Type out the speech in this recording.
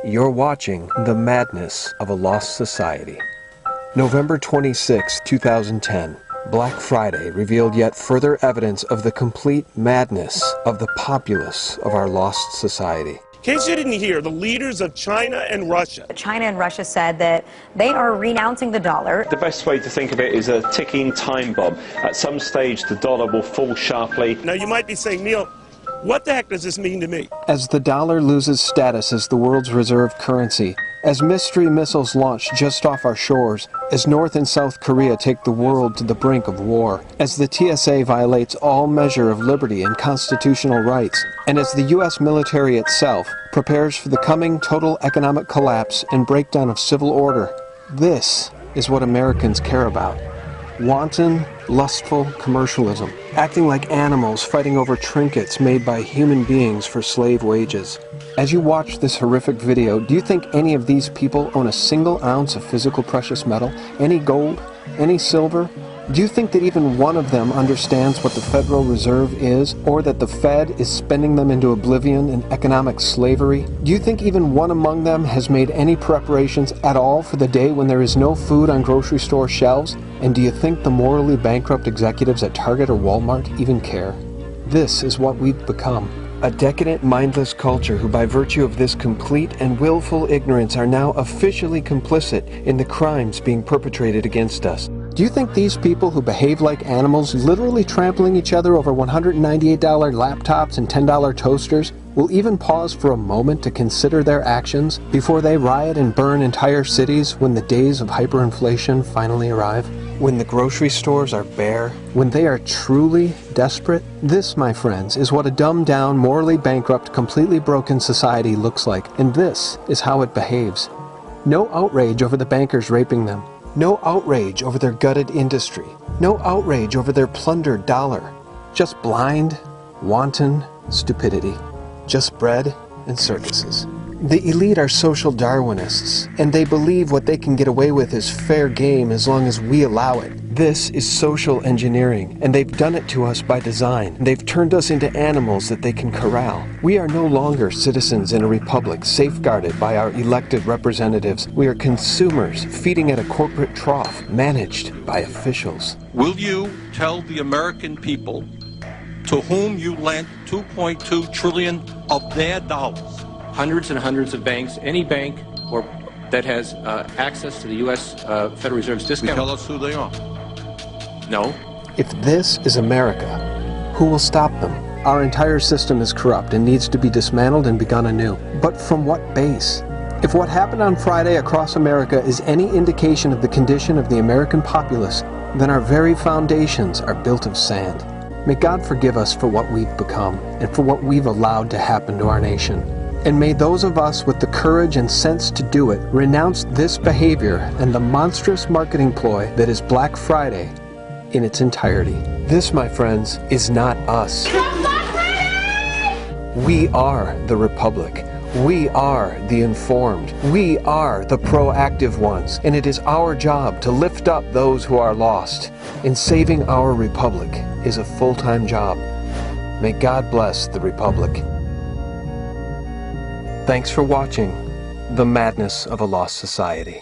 You're watching The Madness of a Lost Society. November 26, 2010, Black Friday revealed yet further evidence of the complete madness of the populace of our lost society. In case you didn't hear, the leaders of China and Russia. China and Russia said that they are renouncing the dollar. The best way to think of it is a ticking time bomb. At some stage, the dollar will fall sharply. Now, you might be saying, Neil, what the heck does this mean to me? As the dollar loses status as the world's reserve currency, as mystery missiles launch just off our shores, as North and South Korea take the world to the brink of war, as the TSA violates all measure of liberty and constitutional rights, and as the U.S. military itself prepares for the coming total economic collapse and breakdown of civil order, this is what Americans care about. Wanton, lustful commercialism, acting like animals fighting over trinkets made by human beings for slave wages. As you watch this horrific video, do you think any of these people own a single ounce of physical precious metal? Any gold? Any silver? Do you think that even one of them understands what the Federal Reserve is, or that the Fed is spending them into oblivion in economic slavery? Do you think even one among them has made any preparations at all for the day when there is no food on grocery store shelves? And do you think the morally bankrupt executives at Target or Walmart even care? This is what we've become. A decadent, mindless culture who by virtue of this complete and willful ignorance are now officially complicit in the crimes being perpetrated against us. Do you think these people who behave like animals, literally trampling each other over $198 laptops and $10 toasters, will even pause for a moment to consider their actions before they riot and burn entire cities when the days of hyperinflation finally arrive? When the grocery stores are bare? When they are truly desperate? This, my friends, is what a dumbed-down, morally bankrupt, completely broken society looks like, and this is how it behaves. No outrage over the bankers raping them. No outrage over their gutted industry. No outrage over their plundered dollar. Just blind, wanton stupidity. Just bread and circuses. The elite are social Darwinists, and they believe what they can get away with is fair game as long as we allow it. This is social engineering, and they've done it to us by design. They've turned us into animals that they can corral. We are no longer citizens in a republic safeguarded by our elected representatives. We are consumers feeding at a corporate trough managed by officials. Will you tell the American people to whom you lent $2.2 trillion of their dollars? Hundreds and hundreds of banks, any bank that has access to the U.S. Federal Reserve's discount. You tell us who they are. No. If this is America, who will stop them? Our entire system is corrupt and needs to be dismantled and begun anew. But from what base? If what happened on Friday across America is any indication of the condition of the American populace, then our very foundations are built of sand. May God forgive us for what we've become and for what we've allowed to happen to our nation. And may those of us with the courage and sense to do it renounce this behavior and the monstrous marketing ploy that is Black Friday in its entirety. This, my friends, is not us. We are the Republic. We are the informed. We are the proactive ones. And it is our job to lift up those who are lost. And saving our Republic is a full-time job. May God bless the Republic. Thanks for watching The Madness of a Lost Society.